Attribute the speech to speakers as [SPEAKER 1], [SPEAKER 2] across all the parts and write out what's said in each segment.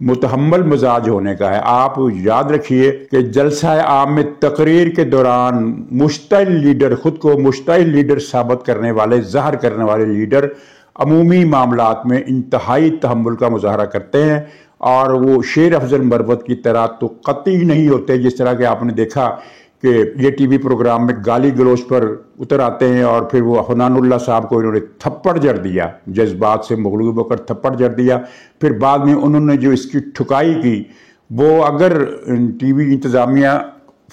[SPEAKER 1] متحمل مزاج ہونے کا ہے۔ آپ یاد رکھیے کہ جلسہ عام میں تقریر کے دوران مشتعل لیڈر، خود کو مشتعل لیڈر ثابت کرنے والے، ظاہر کرنے والے لیڈر عمومی معاملات میں انتہائی تحمل کا مظاہرہ کرتے ہیں، اور وہ شیر افضل مروت کی طرح تو قطعی نہیں ہوتے، جس طرح کہ آپ نے دیکھا کہ یہ ٹی وی پروگرام میں گالی گلوچ پر اتر آتے ہیں اور پھر وہ حنان اللہ صاحب کو انہوں نے تھپڑ جڑ دیا، جذبات سے مغلوب ہو کر تھپڑ جڑ دیا۔ پھر بعد میں انہوں نے جو اس کی ٹھکائی کی، وہ اگر ٹی وی انتظامیہ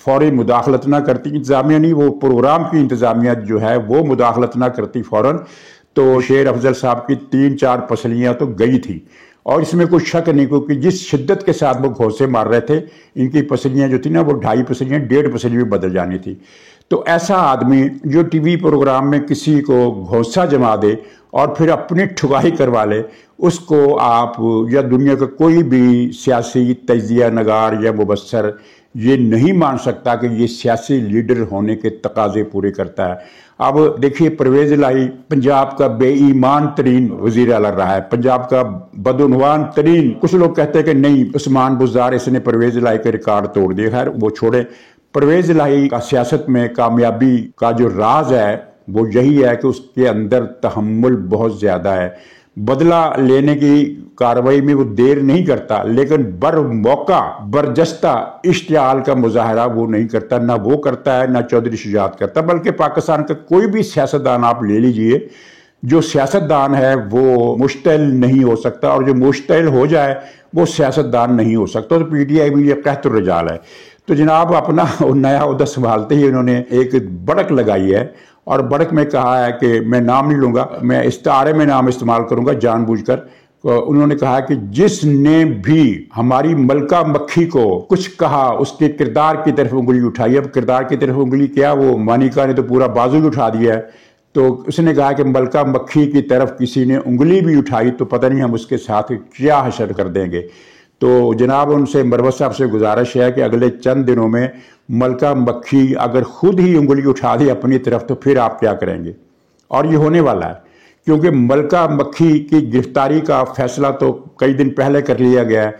[SPEAKER 1] فوری مداخلت نہ کرتی، انتظامیہ نہیں، وہ پروگرام کی انتظامیہ جو ہے وہ مداخلت نہ کرتی فوراً، تو شیر افضل صاحب کی 3-4 پسلیاں تو گئی تھی۔ اور اس میں کوئی شک نہیں، کیونکہ جس شدت کے ساتھ وہ گھونسے مار رہے تھے، ان کی پسلیاں جو تھی نا وہ 2.5 پسلیاں 1.5 پسلی میں بدل جانی تھی۔ تو ایسا آدمی جو ٹی وی پروگرام میں کسی کو گھونسا جما دے اور پھر اپنی ٹھگائی کروا لے، اس کو آپ یا دنیا کا کوئی بھی سیاسی تجزیہ نگار یا مبصر یہ نہیں مان سکتا کہ یہ سیاسی لیڈر ہونے کے تقاضے پورے کرتا ہے۔ اب دیکھیے پرویز الہی پنجاب کا بے ایمان ترین وزیر اعلیٰ رہا ہے، پنجاب کا بدعنوان ترین، کچھ لوگ کہتے ہیں کہ نہیں عثمان بزدار اس نے پرویز الہی کے ریکارڈ توڑ دیے، خیر وہ چھوڑے۔ پرویز الہی کا سیاست میں کامیابی کا جو راز ہے وہ یہی ہے کہ اس کے اندر تحمل بہت زیادہ ہے، بدلہ لینے کی کارروائی میں وہ دیر نہیں کرتا، لیکن بر موقع برجستہ اشتعال کا مظاہرہ وہ نہیں کرتا، نہ وہ کرتا ہے نہ چودھری شجاعت کرتا، بلکہ پاکستان کا کوئی بھی سیاستدان آپ لے لیجئے، جو سیاستدان ہے وہ مشتعل نہیں ہو سکتا، اور جو مشتعل ہو جائے وہ سیاستدان نہیں ہو سکتا۔ تو پی ٹی آئی بھی یہ قحط الرجال ہے۔ تو جناب اپنا نیا عہدہ سنبھالتے ہی انہوں نے ایک بڑک لگائی ہے، اور بڑک میں کہا ہے کہ میں نام نہیں لوں گا، میں استعارے میں نام استعمال کروں گا جان بوجھ کر۔ انہوں نے کہا کہ جس نے بھی ہماری ملکہ مکھی کو کچھ کہا اس کے کردار کی طرف انگلی اٹھائی۔ اب کردار کی طرف انگلی کیا، وہ مانیکا نے تو پورا بازو ہی اٹھا دیا ہے۔ تو اس نے کہا کہ ملکہ مکھی کی طرف کسی نے انگلی بھی اٹھائی تو پتہ نہیں ہم اس کے ساتھ کیا حشر کر دیں گے۔ تو جناب ان سے مروت صاحب سے گزارش ہے کہ اگلے چند دنوں میں ملکہ مکھی اگر خود ہی انگلی اٹھا دی اپنی طرف تو پھر آپ کیا کریں گے؟ اور یہ ہونے والا ہے، کیونکہ ملکہ مکھی کی گرفتاری کا فیصلہ تو کئی دن پہلے کر لیا گیا ہے۔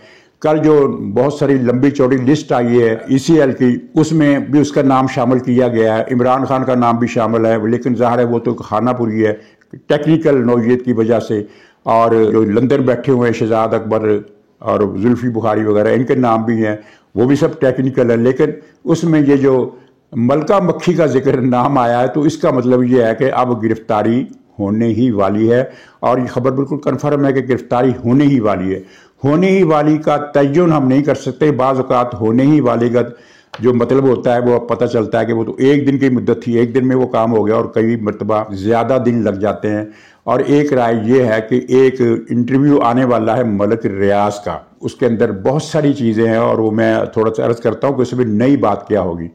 [SPEAKER 1] کل جو بہت ساری لمبی چوڑی لسٹ آئی ہے ای سی ایل کی، اس میں بھی اس کا نام شامل کیا گیا ہے، عمران خان کا نام بھی شامل ہے، لیکن ظاہر ہے وہ تو خانہ پوری ہے ٹیکنیکل نوعیت کی وجہ سے، اور جو لندن بیٹھے ہوئے ہیں شہزاد اکبر اور زلفی بخاری وغیرہ ان کے نام بھی ہیں، وہ بھی سب ٹیکنیکل ہے، لیکن اس میں یہ جو ملکہ مکھی کا ذکر نام آیا ہے تو اس کا مطلب یہ ہے کہ اب گرفتاری ہونے ہی والی ہے، اور یہ خبر بالکل کنفرم ہے کہ گرفتاری ہونے ہی والی ہے۔ ہونے ہی والی کا تعین ہم نہیں کر سکتے، بعض اوقات ہونے ہی والی کا جو مطلب ہوتا ہے وہ پتہ چلتا ہے کہ وہ تو ایک دن کی مدت تھی، ایک دن میں وہ کام ہو گیا، اور کئی مرتبہ زیادہ دن لگ جاتے ہیں۔ اور ایک رائے یہ ہے کہ ایک انٹرویو آنے والا ہے ملک ریاض کا، اس کے اندر بہت ساری چیزیں ہیں، اور وہ میں تھوڑا سا عرض کرتا ہوں کہ اس میں نئی بات کیا ہوگی۔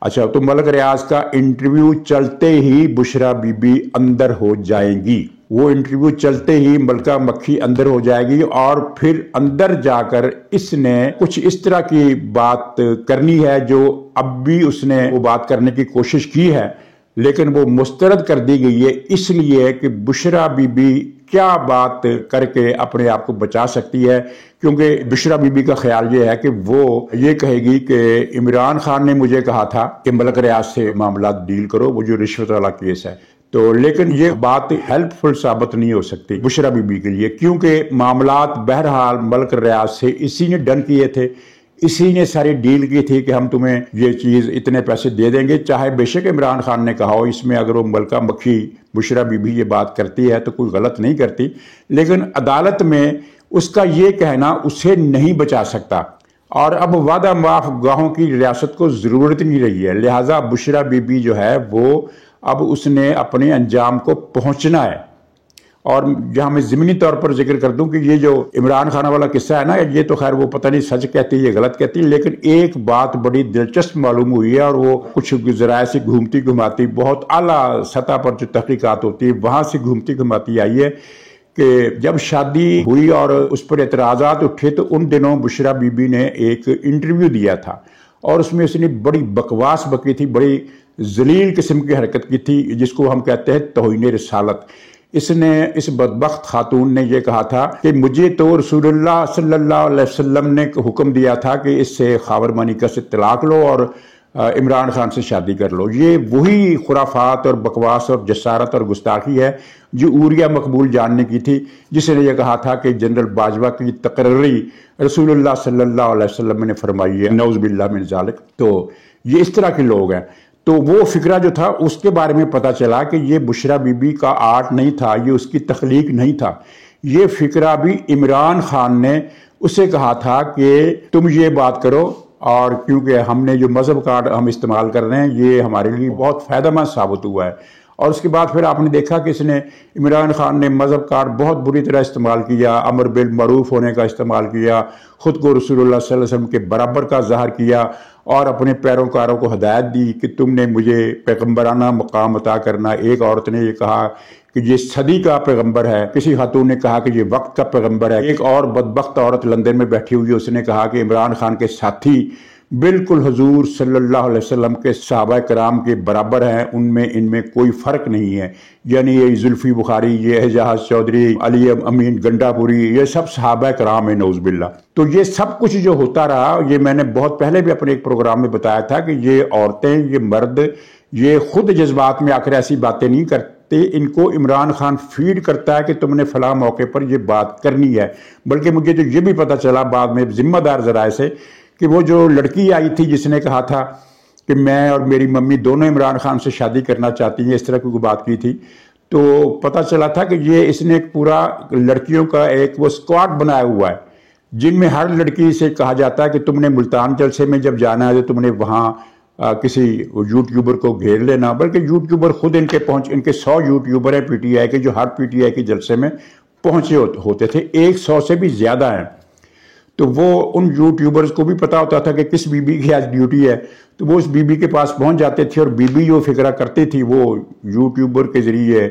[SPEAKER 1] اچھا، تو ملک ریاض کا انٹرویو چلتے ہی بشرا بی بی اندر ہو جائیں گی، وہ انٹرویو چلتے ہی ملکہ مکھی اندر ہو جائے گی، اور پھر اندر جا کر اس نے کچھ اس طرح کی بات کرنی ہے جو اب بھی اس نے وہ بات کرنے کی کوشش کی ہے، لیکن وہ مسترد کر دی گئی ہے، اس لیے کہ بشرا بی بی کیا بات کر کے اپنے آپ کو بچا سکتی ہے، کیونکہ بشرا بی بی کا خیال یہ ہے کہ وہ یہ کہے گی کہ عمران خان نے مجھے کہا تھا کہ ملک ریاض سے معاملات ڈیل کرو، وہ جو رشوت والا کیس ہے، تو لیکن یہ بات ہیلپ فل ثابت نہیں ہو سکتی بشرا بی بی کے لیے، کیونکہ معاملات بہرحال ملک ریاض سے اسی نے ڈن کیے تھے، اسی نے ساری ڈیل کی تھی کہ ہم تمہیں یہ چیز اتنے پیسے دے دیں گے، چاہے بے شک عمران خان نے کہا ہو، اس میں اگر وہ ملکہ مکھی بشرا بی بی یہ بات کرتی ہے تو کوئی غلط نہیں کرتی، لیکن عدالت میں اس کا یہ کہنا اسے نہیں بچا سکتا، اور اب وعدہ معاف گاہوں کی ریاست کو ضرورت نہیں رہی ہے، لہٰذا بشرا بی بی جو ہے وہ اب اس نے اپنے انجام کو پہنچنا ہے۔ اور جہاں میں ضمنی طور پر ذکر کر دوں کہ یہ جو عمران خان والا قصہ ہے نا، یہ تو خیر وہ پتہ نہیں سچ کہتی ہے یا غلط کہتی ہے، لیکن ایک بات بڑی دلچسپ معلوم ہوئی ہے، اور وہ کچھ ذرائع سے گھومتی گھماتی بہت اعلیٰ سطح پر جو تحقیقات ہوتی ہے وہاں سے گھومتی گھماتی آئی ہے کہ جب شادی ہوئی اور اس پر اعتراضات اٹھے تو ان دنوں بشرا بی بی نے ایک انٹرویو دیا تھا، اور اس میں اس نے بڑی بکواس بکی تھی، بڑی ذلیل قسم کی حرکت کی تھی، جس کو ہم کہتے ہیں توہین رسالت۔ اس نے اس بدبخت خاتون نے یہ کہا تھا کہ مجھے تو رسول اللہ صلی اللہ علیہ وسلم نے حکم دیا تھا کہ اس سے خاور مانیکا سے طلاق لو اور عمران خان سے شادی کر لو۔ یہ وہی خرافات اور بکواس اور جسارت اور گستاخی ہے جو عوریہ مقبول جان نے کی تھی، جس نے یہ کہا تھا کہ جنرل باجوہ کی تقرری رسول اللہ صلی اللہ علیہ وسلم نے فرمائی ہے، نعوذ باللہ من ذالک۔ تو یہ اس طرح کے لوگ ہیں۔ تو وہ فکرہ جو تھا اس کے بارے میں پتہ چلا کہ یہ بشرا بی بی کا آرٹ نہیں تھا، یہ اس کی تخلیق نہیں تھا، یہ فکرہ بھی عمران خان نے اسے کہا تھا کہ تم یہ بات کرو، اور کیونکہ ہم نے جو مذہب کارڈ ہم استعمال کر رہے ہیں یہ ہمارے لیے بہت فائدہ مند ثابت ہوا ہے۔ اور اس کے بعد پھر آپ نے دیکھا کہ اس نے عمران خان نے مذہب کارڈ بہت بری طرح استعمال کیا، امر بالمعروف ہونے کا استعمال کیا، خود کو رسول اللہ صلی اللہ علیہ وسلم کے برابر کا ظاہر کیا، اور اپنے پیروکاروں کو ہدایت دی کہ تم نے مجھے پیغمبرانہ مقام عطا کرنا۔ ایک عورت نے یہ کہا کہ یہ صدی کا پیغمبر ہے، کسی خاتون نے کہا کہ یہ وقت کا پیغمبر ہے، ایک اور بدبخت عورت لندن میں بیٹھی ہوئی اس نے کہا کہ عمران خان کے ساتھی بالکل حضور صلی اللہ علیہ وسلم کے صحابہ کرام کے برابر ہیں، ان میں کوئی فرق نہیں ہے۔ یعنی یہ زلفی بخاری، یہ اعجاز چودھری، علی امین گنڈا پوری، یہ سب صحابہ کرام ہیں، نعوذ باللہ۔ تو یہ سب کچھ جو ہوتا رہا، یہ میں نے بہت پہلے بھی اپنے ایک پروگرام میں بتایا تھا کہ یہ عورتیں، یہ مرد، یہ خود جذبات میں آ کر ایسی باتیں نہیں کرتے، ان کو عمران خان فیڈ کرتا ہے کہ تم نے فلاں موقع پر یہ بات کرنی ہے۔ بلکہ مجھے تو یہ بھی پتہ چلا بعد میں ذمہ دار ذرائع سے کہ وہ جو لڑکی آئی تھی جس نے کہا تھا کہ میں اور میری ممی دونوں عمران خان سے شادی کرنا چاہتی ہیں، اس طرح کی کوئی بات کی تھی، تو پتہ چلا تھا کہ یہ اس نے ایک پورا لڑکیوں کا ایک وہ اسکواڈ بنایا ہوا ہے، جن میں ہر لڑکی سے کہا جاتا ہے کہ تم نے ملتان جلسے میں جب جانا ہے تو تم نے وہاں کسی یوٹیوبر کو گھیر لینا۔ بلکہ یوٹیوبر خود ان کے 100 یوٹیوبر ہیں پی ٹی آئی کے جو ہر پی ٹی آئی کے جلسے میں پہنچے ہوتے تھے، 100 سے بھی زیادہ ہیں۔ تو وہ ان یوٹیوبرز کو بھی پتا ہوتا تھا کہ کس بی بی کی آج ڈیوٹی ہے، تو وہ اس بی بی کے پاس پہنچ جاتے تھے، اور بی بی جو فکرہ کرتی تھی وہ یوٹیوبر کے ذریعے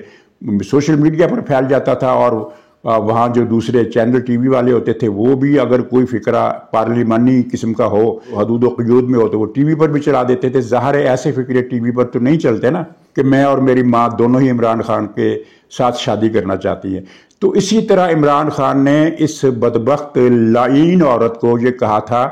[SPEAKER 1] سوشل میڈیا پر پھیل جاتا تھا، اور وہاں جو دوسرے چینل ٹی وی والے ہوتے تھے وہ بھی اگر کوئی فکرہ پارلیمانی قسم کا ہو، حدود و قیود میں ہو، تو وہ ٹی وی پر بھی چلا دیتے تھے۔ ظاہر ہے ایسے فکرے ٹی وی پر تو نہیں چلتے نا کہ میں اور میری ماں دونوں ہی عمران خان کے ساتھ شادی کرنا چاہتی ہیں۔ تو اسی طرح عمران خان نے اس بدبخت لعین عورت کو یہ کہا تھا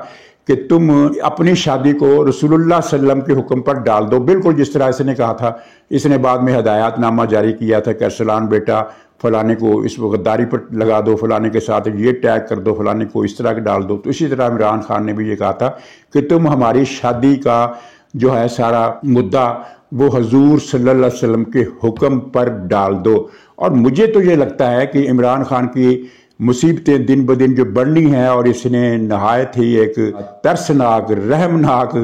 [SPEAKER 1] کہ تم اپنی شادی کو رسول اللہ صلی اللہ علیہ وسلم کے حکم پر ڈال دو، بالکل جس طرح اس نے کہا تھا۔ اس نے بعد میں ہدایات نامہ جاری کیا تھا کہ ارسلان بیٹا فلانے کو اس غداری پر لگا دو، فلانے کے ساتھ یہ ٹیگ کر دو، فلانے کو اس طرح ڈال دو۔ تو اسی طرح عمران خان نے بھی یہ کہا تھا کہ تم ہماری شادی کا جو ہے سارا مدعا وہ حضور صلی اللہ علیہ وسلم کے حکم پر ڈال دو۔ اور مجھے تو یہ لگتا ہے کہ عمران خان کی مصیبتیں دن بدن جو بڑھنی ہیں، اور اس نے نہایت ہی ایک ترسناک، رحمناک،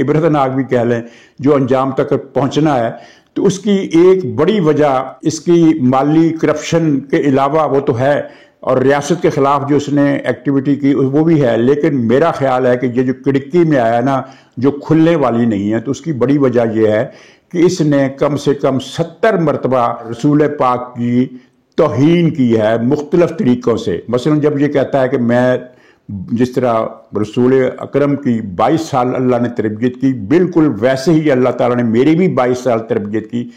[SPEAKER 1] عبرتناک بھی کہہ لیں، جو انجام تک پہنچنا ہے، تو اس کی ایک بڑی وجہ اس کی مالی کرپشن کے علاوہ وہ تو ہے، اور ریاست کے خلاف جو اس نے ایکٹیویٹی کی وہ بھی ہے، لیکن میرا خیال ہے کہ یہ جو کڑکی میں آیا نا، جو کھلنے والی نہیں ہے، تو اس کی بڑی وجہ یہ ہے کہ اس نے کم سے کم 70 مرتبہ رسول پاک کی توہین کی ہے مختلف طریقوں سے۔ مثلا جب یہ کہتا ہے کہ میں جس طرح رسول اکرم کی 22 سال اللہ نے تربیت کی، بالکل ویسے ہی اللہ تعالیٰ نے میری بھی 22 سال تربیت کی،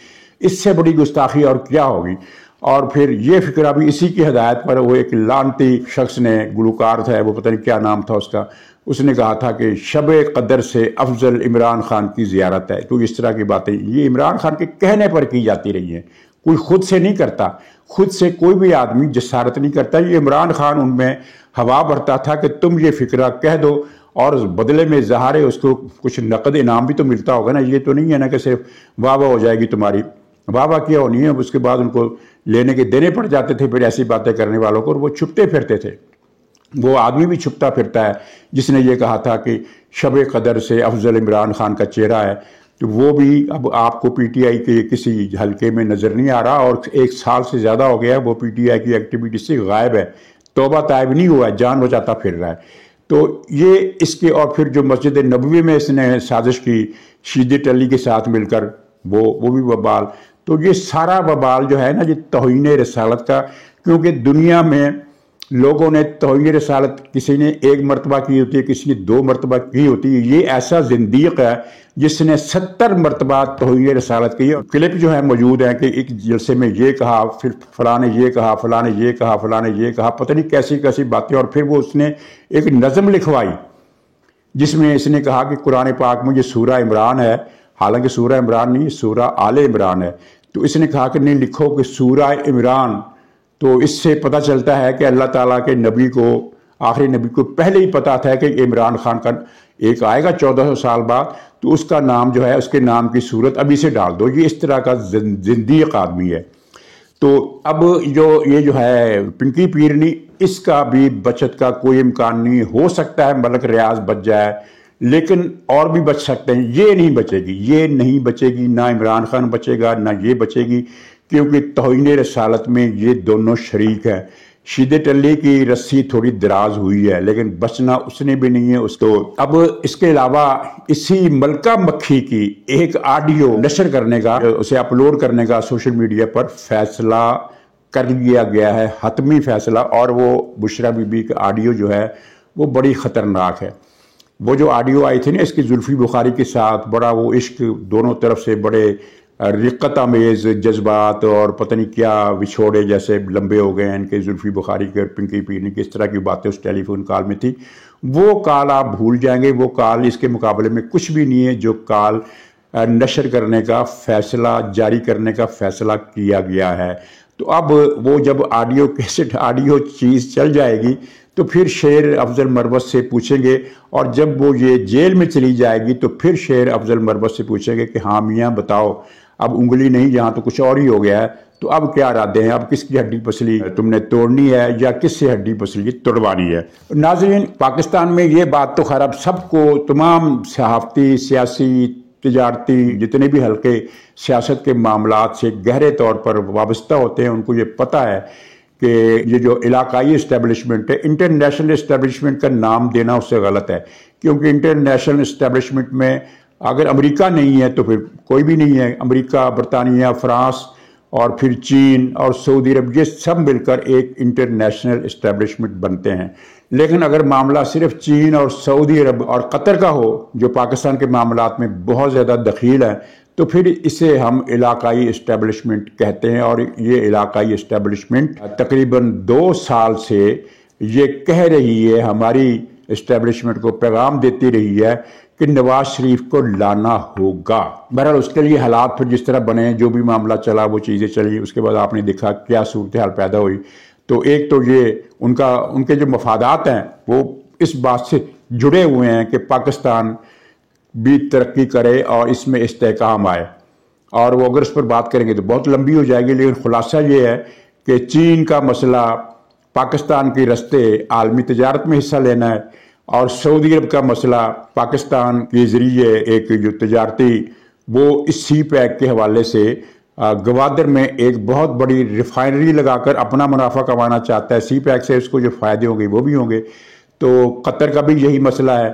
[SPEAKER 1] اس سے بڑی گستاخی اور کیا ہوگی۔ اور پھر یہ فکرہ بھی اسی کی ہدایت پر وہ ایک لعنتی شخص نے، گلوکار تھا وہ، پتہ نہیں کیا نام تھا اس کا، اس نے کہا تھا کہ شب قدر سے افضل عمران خان کی زیارت ہے۔ تو اس طرح کی باتیں یہ عمران خان کے کہنے پر کی جاتی رہی ہیں، کوئی خود سے نہیں کرتا، خود سے کوئی بھی آدمی جسارت نہیں کرتا۔ یہ عمران خان ان میں ہوا بھرتا تھا کہ تم یہ فکرہ کہہ دو، اور بدلے میں ظاہر ہے اس کو کچھ نقد انعام بھی تو ملتا ہوگا نا۔ یہ تو نہیں ہے نا کہ صرف واہ واہ ہو جائے گی تمہاری، واہ واہ کیا ہونی ہے، اس کے بعد ان کو لینے کے دینے پڑ جاتے تھے پھر ایسی باتیں کرنے والوں کو، اور وہ چھپتے پھرتے تھے۔ وہ آدمی بھی چھپتا پھرتا ہے جس نے یہ کہا تھا کہ شب قدر سے افضل عمران خان کا چہرہ ہے، تو وہ بھی اب آپ کو پی ٹی آئی کے کسی حلقے میں نظر نہیں آ رہا، اور 1 سال سے زیادہ ہو گیا ہے وہ پی ٹی آئی کی ایکٹیویٹی سے غائب ہے، توبہ تائب نہیں ہوا ہے، جان بچاتا پھر رہا ہے۔ تو یہ اس کے، اور پھر جو مسجد نبوی میں اس نے سازش کی شیدت علی کے ساتھ مل کر، وہ بھی وبال۔ تو یہ سارا وبال جو ہے نا، یہ توہین رسالت کا، کیونکہ دنیا میں لوگوں نے توہین رسالت کسی نے 1 مرتبہ کی ہوتی ہے، کسی نے 2 مرتبہ کی ہوتی ہے، یہ ایسا زندیق ہے جس نے 70 مرتبہ توہین رسالت کی. کلپ جو ہے موجود ہیں کہ ایک جلسے میں یہ کہا، پھر فلاں نے یہ کہا، فلاں نے یہ کہا، فلاں نے یہ کہا، پتہ نہیں کیسی کیسی باتیں. اور پھر وہ اس نے ایک نظم لکھوائی جس میں اس نے کہا کہ قرآن پاک میں یہ سورہ عمران ہے، حالانکہ سورہ عمران نہیں، سورہ آل عمران ہے. تو اس نے کہا کہ نہیں، لکھو کہ سورہ عمران. تو اس سے پتہ چلتا ہے کہ اللہ تعالیٰ کے نبی کو، آخری نبی کو پہلے ہی پتہ تھا کہ عمران خان کا ایک آئے گا 1400 سال بعد، تو اس کا نام جو ہے، اس کے نام کی صورت ابھی سے ڈال دو. یہ اس طرح کا زندیق آدمی ہے. تو اب یہ جو ہے پنکی پیرنی، اس کا بھی بچت کا کوئی امکان نہیں. ہو سکتا ہے ملک ریاض بچ جائے، لیکن اور بھی بچ سکتے ہیں. یہ نہیں بچے گی، یہ نہیں بچے گی. نہ عمران خان بچے گا، نہ یہ بچے گی، کیونکہ توہین رسالت میں یہ دونوں شریک ہیں. شدت علی کی رسی تھوڑی دراز ہوئی ہے، لیکن بچنا اس نے بھی نہیں ہے اس کو. اب اس کے علاوہ اسی ملکہ مکھی کی ایک آڈیو نشر کرنے کا، اسے اپلوڈ کرنے کا سوشل میڈیا پر فیصلہ کر لیا گیا ہے، حتمی فیصلہ. اور وہ بشرا بی بی کا آڈیو جو ہے وہ بڑی خطرناک ہے. وہ جو آڈیو آئی تھی نا اس کی زلفی بخاری کے ساتھ، بڑا وہ عشق، دونوں طرف سے بڑے رقت آمیز جذبات، اور پتہ نہیں کیا وچھوڑے جیسے لمبے ہو گئے ہیں ان کے زلفی بخاری کے اور پنکی پیرنی کی، اس طرح کی باتیں اس ٹیلی فون کال میں تھی. وہ کال آپ بھول جائیں گے. وہ کال اس کے مقابلے میں کچھ بھی نہیں ہے جو کال نشر کرنے کا فیصلہ، جاری کرنے کا فیصلہ کیا گیا ہے. تو اب وہ جب آڈیو کیسٹ، آڈیو چیز چل جائے گی تو پھر شیر افضل مروت سے پوچھیں گے، اور جب وہ یہ جیل میں چلی جائے گی تو پھر شیر افضل مروت سے پوچھیں گے کہ ہاں میاں بتاؤ، اب انگلی نہیں جہاں تو کچھ اور ہی ہو گیا ہے، تو اب کیا ارادے ہیں؟ اب کس کی ہڈی پسلی تم نے توڑنی ہے یا کس سے ہڈی پسلی توڑوانی ہے؟ ناظرین، پاکستان میں یہ بات تو خیر اب سب کو، تمام صحافتی، سیاسی، تجارتی، جتنے بھی حلقے سیاست کے معاملات سے گہرے طور پر وابستہ ہوتے ہیں، ان کو یہ پتہ ہے کہ یہ جو علاقائی اسٹیبلشمنٹ ہے، انٹرنیشنل اسٹیبلشمنٹ کا نام دینا اس سے غلط ہے. کیونکہ انٹرنیشنل اسٹیبلشمنٹ میں اگر امریکہ نہیں ہے تو پھر کوئی بھی نہیں ہے. امریکہ، برطانیہ، فرانس، اور پھر چین اور سعودی عرب، یہ سب مل کر ایک انٹرنیشنل اسٹیبلشمنٹ بنتے ہیں. لیکن اگر معاملہ صرف چین اور سعودی عرب اور قطر کا ہو، جو پاکستان کے معاملات میں بہت زیادہ دخیل ہے، تو پھر اسے ہم علاقائی اسٹیبلشمنٹ کہتے ہیں. اور یہ علاقائی اسٹیبلشمنٹ تقریباً 2 سال سے یہ کہہ رہی ہے، ہماری اسٹیبلشمنٹ کو پیغام دیتی رہی ہے کہ نواز شریف کو لانا ہوگا. بہرحال اس کے لیے حالات پھر جس طرح بنے، جو بھی معاملہ چلا وہ چیزیں چلی. اس کے بعد آپ نے دیکھا کیا صورتحال پیدا ہوئی. تو ایک تو یہ ان کے جو مفادات ہیں وہ اس بات سے جڑے ہوئے ہیں کہ پاکستان بھی ترقی کرے اور اس میں استحکام آئے. اور وہ اگر اس پر بات کریں گے تو بہت لمبی ہو جائے گی، لیکن خلاصہ یہ ہے کہ چین کا مسئلہ پاکستان کے رستے عالمی تجارت میں حصہ لینا ہے، اور سعودی عرب کا مسئلہ پاکستان کے ذریعے ایک جو تجارتی، وہ اس سی پیک کے حوالے سے گوادر میں ایک بہت بڑی ریفائنری لگا کر اپنا منافع کمانا چاہتا ہے. سی پیک سے اس کو جو فائدے ہوں گے وہ بھی ہوں گے. تو قطر کا بھی یہی مسئلہ ہے.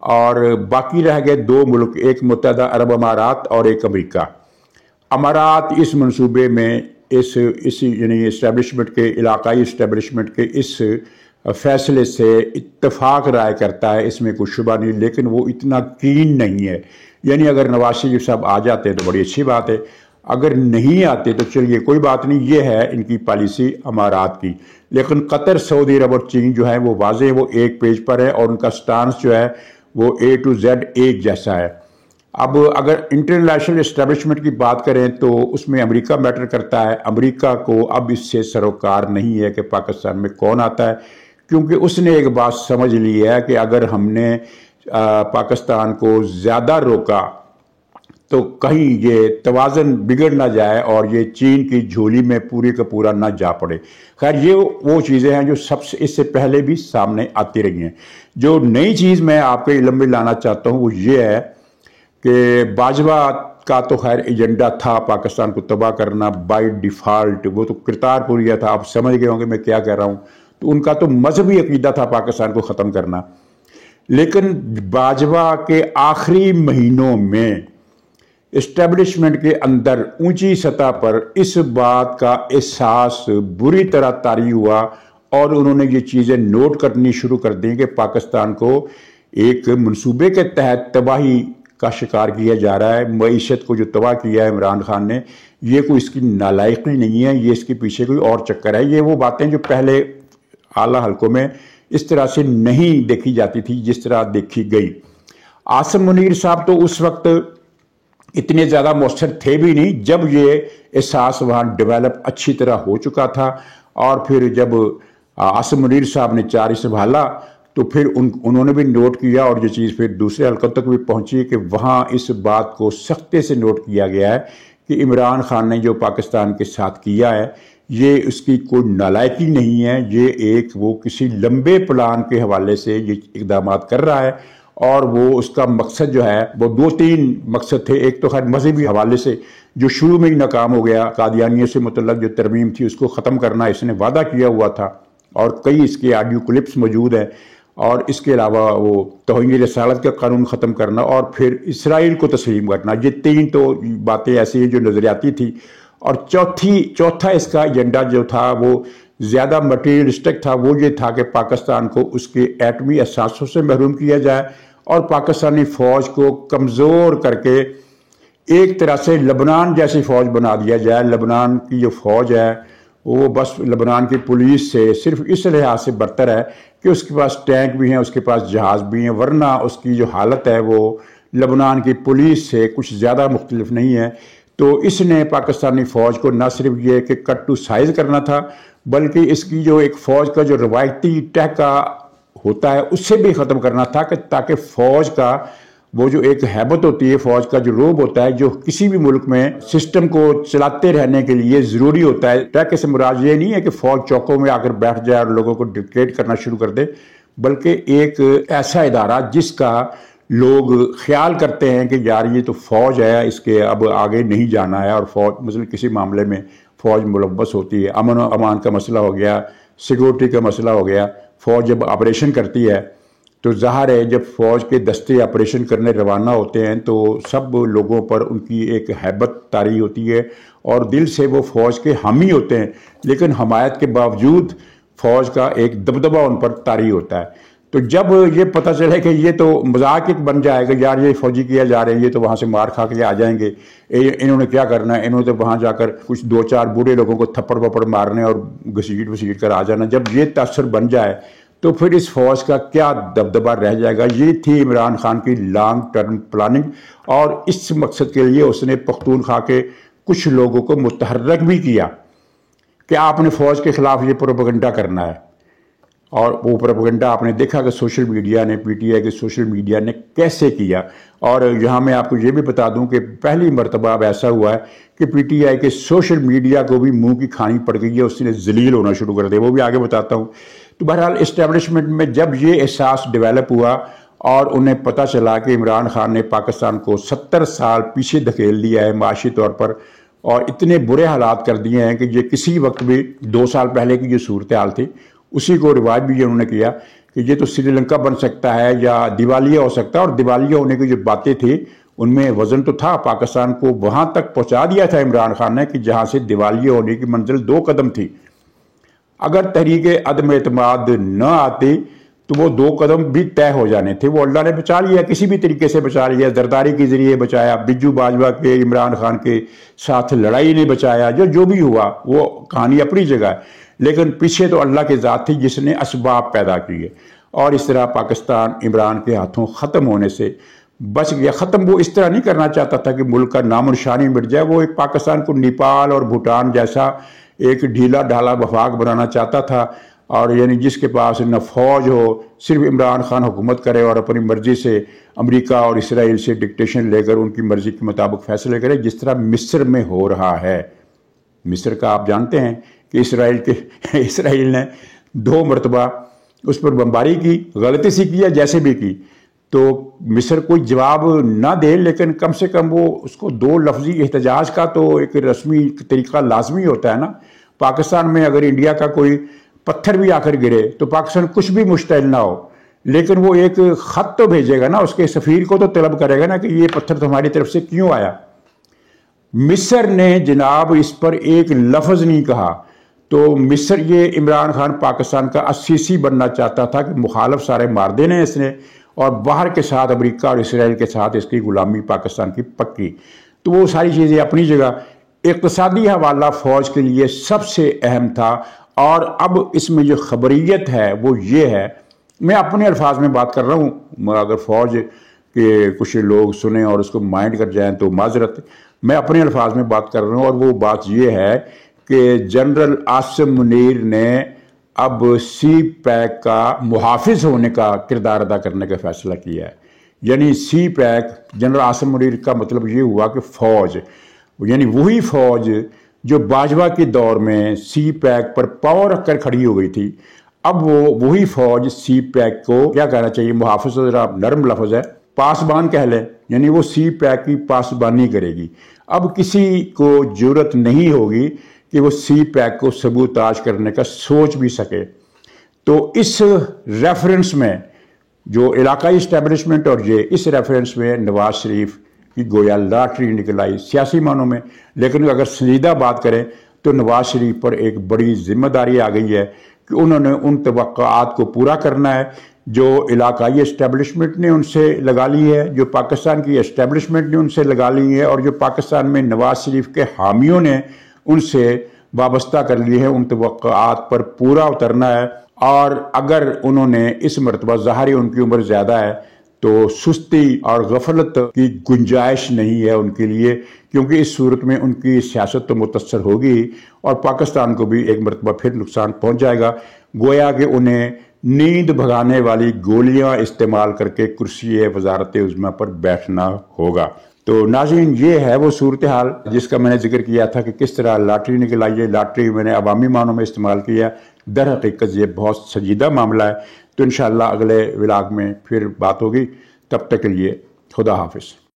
[SPEAKER 1] اور باقی رہ گئے 2 ملک، ایک متحدہ عرب امارات اور ایک امریکہ. امارات اس منصوبے میں اس یعنی اسٹیبلشمنٹ کے، علاقائی اسٹیبلشمنٹ کے اس فیصلے سے اتفاق رائے کرتا ہے، اس میں کوئی شبہ نہیں، لیکن وہ اتنا کین نہیں ہے. یعنی اگر نواز شریف صاحب آ جاتے تو بڑی اچھی بات ہے، اگر نہیں آتے تو چلیے کوئی بات نہیں. یہ ہے ان کی پالیسی امارات کی. لیکن قطر، سعودی عرب اور چین جو ہے وہ واضح، وہ ایک پیج پر ہے، اور ان کا سٹانس جو ہے وہ A to Z ایک جیسا ہے. اب اگر انٹرنیشنل اسٹیبلشمنٹ کی بات کریں تو اس میں امریکہ میٹر کرتا ہے. امریکہ کو اب اس سے سروکار نہیں ہے کہ پاکستان میں کون آتا ہے، کیونکہ اس نے ایک بات سمجھ لی ہے کہ اگر ہم نے پاکستان کو زیادہ روکا تو کہیں یہ توازن بگڑ نہ جائے اور یہ چین کی جھولی میں پوری کا پورا نہ جا پڑے. خیر یہ وہ چیزیں ہیں جو سب سے اس سے پہلے بھی سامنے آتی رہی ہیں. جو نئی چیز میں آپ کے علم میں لانا چاہتا ہوں وہ یہ ہے کہ باجوہ کا تو خیر ایجنڈا تھا پاکستان کو تباہ کرنا بائی ڈیفالٹ. وہ تو کرتارپور یہ تھا، آپ سمجھ گئے ہوں گے میں کیا کہہ رہا ہوں. تو ان کا تو مذہبی عقیدہ تھا پاکستان کو ختم کرنا. لیکن باجوہ کے آخری مہینوں میں اسٹیبلشمنٹ کے اندر اونچی سطح پر اس بات کا احساس بری طرح طاری ہوا، اور انہوں نے یہ چیزیں نوٹ کرنی شروع کر دیں کہ پاکستان کو ایک منصوبے کے تحت تباہی کا شکار کیا جا رہا ہے. معیشت کو جو تباہ کیا ہے عمران خان نے، یہ کوئی اس کی نالائقی نہیں ہے، یہ اس کے پیچھے کوئی اور چکر ہے. یہ وہ باتیں جو پہلے اعلیٰ حلقوں میں اس طرح سے نہیں دیکھی جاتی تھی جس طرح دیکھی گئی. عاصم منیر صاحب تو اس وقت اتنے زیادہ مؤثر تھے بھی نہیں جب یہ احساس وہاں ڈیولپ اچھی طرح ہو چکا تھا. اور پھر جب عاصم منیر صاحب نے چاری سنبھالا تو پھر انہوں نے بھی نوٹ کیا، اور یہ چیز پھر دوسرے حلقوں تک بھی پہنچی کہ وہاں اس بات کو سختی سے نوٹ کیا گیا ہے کہ عمران خان نے جو پاکستان کے ساتھ کیا ہے یہ اس کی کوئی نالائقی نہیں ہے، یہ ایک وہ کسی لمبے پلان کے حوالے سے یہ اقدامات کر رہا ہے. اور وہ اس کا مقصد جو ہے وہ 2-3 مقصد تھے. ایک تو خیر مذہبی حوالے سے جو شروع میں ہی ناکام ہو گیا، قادیانیوں سے متعلق جو ترمیم تھی اس کو ختم کرنا اس نے وعدہ کیا ہوا تھا، اور کئی اس کے آڈیو کلپس موجود ہیں. اور اس کے علاوہ وہ توہین رسالت کا قانون ختم کرنا اور پھر اسرائیل کو تسلیم کرنا، یہ 3 تو باتیں ایسی ہیں جو نظریاتی تھی. اور چوتھا اس کا ایجنڈا جو تھا وہ زیادہ مٹیریلسٹک تھا، وہ یہ تھا کہ پاکستان کو اس کے ایٹمی اثاثوں سے محروم کیا جائے اور پاکستانی فوج کو کمزور کر کے ایک طرح سے لبنان جیسی فوج بنا دیا جائے. لبنان کی جو فوج ہے وہ بس لبنان کی پولیس سے صرف اس لحاظ سے برتر ہے کہ اس کے پاس ٹینک بھی ہیں، اس کے پاس جہاز بھی ہیں، ورنہ اس کی جو حالت ہے وہ لبنان کی پولیس سے کچھ زیادہ مختلف نہیں ہے. تو اس نے پاکستانی فوج کو نہ صرف یہ کہ کٹ ٹو سائز کرنا تھا بلکہ اس کی جو ایک فوج کا جو روایتی ٹہکا ہوتا ہے اس سے بھی ختم کرنا تھا، کہ تاکہ فوج کا وہ جو ایک ہیبت ہوتی ہے، فوج کا جو روب ہوتا ہے جو کسی بھی ملک میں سسٹم کو چلاتے رہنے کے لیے ضروری ہوتا ہے. ٹہکے سے مراد یہ نہیں ہے کہ فوج چوکوں میں آ کر بیٹھ جائے اور لوگوں کو ڈکٹیٹ کرنا شروع کر دے، بلکہ ایک ایسا ادارہ جس کا لوگ خیال کرتے ہیں کہ یار یہ تو فوج ہے، اس کے اب آگے نہیں جانا ہے. اور فوج مثلا کسی معاملے میں فوج ملوث ہوتی ہے، امن و امان کا مسئلہ ہو گیا، سیکورٹی کا مسئلہ ہو گیا، فوج جب آپریشن کرتی ہے تو ظاہر ہے جب فوج کے دستے آپریشن کرنے روانہ ہوتے ہیں تو سب لوگوں پر ان کی ایک ہیبت طاری ہوتی ہے اور دل سے وہ فوج کے حامی ہوتے ہیں، لیکن حمایت کے باوجود فوج کا ایک دبدبہ ان پر طاری ہوتا ہے. تو جب یہ پتہ چلے کہ یہ تو مذاق ایک بن جائے گا، یار یہ فوجی کیا جا رہے ہیں، یہ تو وہاں سے مار کھا کے آ جائیں گے، انہوں نے کیا کرنا ہے، انہوں نے تو وہاں جا کر کچھ 2-4 بوڑھے لوگوں کو تھپڑ وپڑ مارنے اور گھسیٹ کر آ جانا، جب یہ تاثر بن جائے تو پھر اس فوج کا کیا دبدبہ رہ جائے گا. یہ تھی عمران خان کی لانگ ٹرم پلاننگ، اور اس مقصد کے لیے اس نے پختونخوا کے کچھ لوگوں کو متحرک بھی کیا کہ آپ نے فوج کے خلاف یہ پروپیگنڈا کرنا ہے. اور وہ پروپیگنڈا آپ نے دیکھا کہ سوشل میڈیا نے، پی ٹی آئی کے سوشل میڈیا نے کیسے کیا. اور یہاں میں آپ کو یہ بھی بتا دوں کہ پہلی مرتبہ اب ایسا ہوا ہے کہ پی ٹی آئی کے سوشل میڈیا کو بھی منہ کی کھانی پڑ گئی ہے، اس نے ذلیل ہونا شروع کر دیا، وہ بھی آگے بتاتا ہوں. تو بہرحال اسٹیبلشمنٹ میں جب یہ احساس ڈیولپ ہوا اور انہیں پتہ چلا کہ عمران خان نے پاکستان کو 70 سال پیچھے دھکیل دیا ہے معاشی طور پر، اور اتنے برے حالات کر دیے ہیں کہ یہ کسی وقت بھی 2 سال پہلے کی جو صورتحال تھی اسی کو رواج بھی انہوں نے کیا کہ یہ تو سری لنکا بن سکتا ہے یا دیوالیہ ہو سکتا ہے. اور دیوالیہ ہونے کی جو باتیں تھیں ان میں وزن تو تھا، پاکستان کو وہاں تک پہنچا دیا تھا عمران خان نے کہ جہاں سے دیوالیہ ہونے کی منزل 2 قدم تھی. اگر تحریک عدم اعتماد نہ آتی تو وہ 2 قدم بھی طے ہو جانے تھے. وہ اللہ نے بچا لیا، کسی بھی طریقے سے بچا لیا، زرداری کے ذریعے بچایا، بجو باجوہ کے عمران خان کے ساتھ لڑائی نے بچایا، جو بھی ہوا وہ کہانی اپنی جگہ ہے، لیکن پیچھے تو اللہ کی ذات تھی جس نے اسباب پیدا کیے. اور اس طرح پاکستان عمران کے ہاتھوں ختم ہونے سے بچ گیا. ختم وہ اس طرح نہیں کرنا چاہتا تھا کہ ملک کا نام و نشانی مٹ جائے، وہ ایک پاکستان کو نیپال اور بھوٹان جیسا ایک ڈھیلا ڈھالا وفاق بنانا چاہتا تھا، اور یعنی جس کے پاس نہ فوج ہو، صرف عمران خان حکومت کرے اور اپنی مرضی سے امریکہ اور اسرائیل سے ڈکٹیشن لے کر ان کی مرضی کے مطابق فیصلے کرے، جس طرح مصر میں ہو رہا ہے. مصر کا آپ جانتے ہیں کہ اسرائیل نے 2 مرتبہ اس پر بمباری کی، غلطی سی کی ہے جیسے بھی کی، تو مصر کوئی جواب نہ دے لیکن کم سے کم وہ اس کو 2 لفظی احتجاج کا تو ایک رسمی طریقہ لازمی ہوتا ہے نا. پاکستان میں اگر انڈیا کا کوئی پتھر بھی آ کر گرے تو پاکستان کچھ بھی مشتعل نہ ہو، لیکن وہ ایک خط تو بھیجے گا نا، اس کے سفیر کو تو طلب کرے گا نا کہ یہ پتھر تمہاری طرف سے کیوں آیا. مصر نے جناب اس پر ایک لفظ نہیں کہا. تو مصر یہ عمران خان پاکستان کا اسیسی بننا چاہتا تھا کہ مخالف سارے مار دینے اس نے، اور باہر کے ساتھ امریکہ اور اسرائیل کے ساتھ اس کی غلامی پاکستان کی پکی۔ تو وہ ساری چیزیں اپنی جگہ، اقتصادی حوالہ فوج کے لیے سب سے اہم تھا۔ اور اب اس میں جو خبریت ہے وہ یہ ہے، میں اپنے الفاظ میں بات کر رہا ہوں، اگر فوج کے کچھ لوگ سنیں اور اس کو مائنڈ کر جائیں تو معذرت، میں اپنے الفاظ میں بات کر رہا ہوں، اور وہ بات یہ ہے کہ جنرل عاصم منیر نے اب سی پیک کا محافظ ہونے کا کردار ادا کرنے کا فیصلہ کیا ہے۔ یعنی سی پیک، جنرل عاصم منیر کا مطلب یہ ہوا کہ فوج، یعنی وہی فوج جو باجوہ کے دور میں سی پیک پر پاور رکھ کر کھڑی ہو گئی تھی، اب وہی فوج سی پیک کو کیا کہنا چاہیے، محافظ ذرا نرم لفظ ہے، پاسبان کہہ لیں، یعنی وہ سی پیک کی پاسبانی کرے گی۔ اب کسی کو جرأت نہیں ہوگی کہ وہ سی پیک کو سبوتاژ کرنے کا سوچ بھی سکے۔ تو اس ریفرنس میں جو علاقائی اسٹیبلشمنٹ اور یہ اس ریفرنس میں نواز شریف کی گویا لاٹری نکل آئی سیاسی معنوں میں، لیکن اگر سنجیدہ بات کریں تو نواز شریف پر ایک بڑی ذمہ داری آ گئی ہے کہ انہوں نے ان توقعات کو پورا کرنا ہے جو علاقائی اسٹیبلشمنٹ نے ان سے لگا لی ہے، جو پاکستان کی اسٹیبلشمنٹ نے ان سے لگا لی ہے، اور جو پاکستان میں نواز شریف کے حامیوں نے ان سے وابستہ کر لی ہے۔ ان توقعات پر پورا اترنا ہے، اور اگر انہوں نے اس مرتبہ، ظاہر ان کی عمر زیادہ ہے تو سستی اور غفلت کی گنجائش نہیں ہے ان کے لیے، کیونکہ اس صورت میں ان کی سیاست تو متاثر ہوگی اور پاکستان کو بھی ایک مرتبہ پھر نقصان پہنچ جائے گا۔ گویا کہ انہیں نیند بھگانے والی گولیاں استعمال کر کے کرسی وزارت عظمیٰ پر بیٹھنا ہوگا۔ تو ناظرین، یہ ہے وہ صورتحال جس کا میں نے ذکر کیا تھا کہ کس طرح لاٹری نکل آئی ہے۔ لاٹری میں نے عوامی معنوں میں استعمال کیا، در حقیقت یہ بہت سنجیدہ معاملہ ہے۔ تو انشاءاللہ اگلے ولاگ میں پھر بات ہوگی، تب تک کے لیے خدا حافظ۔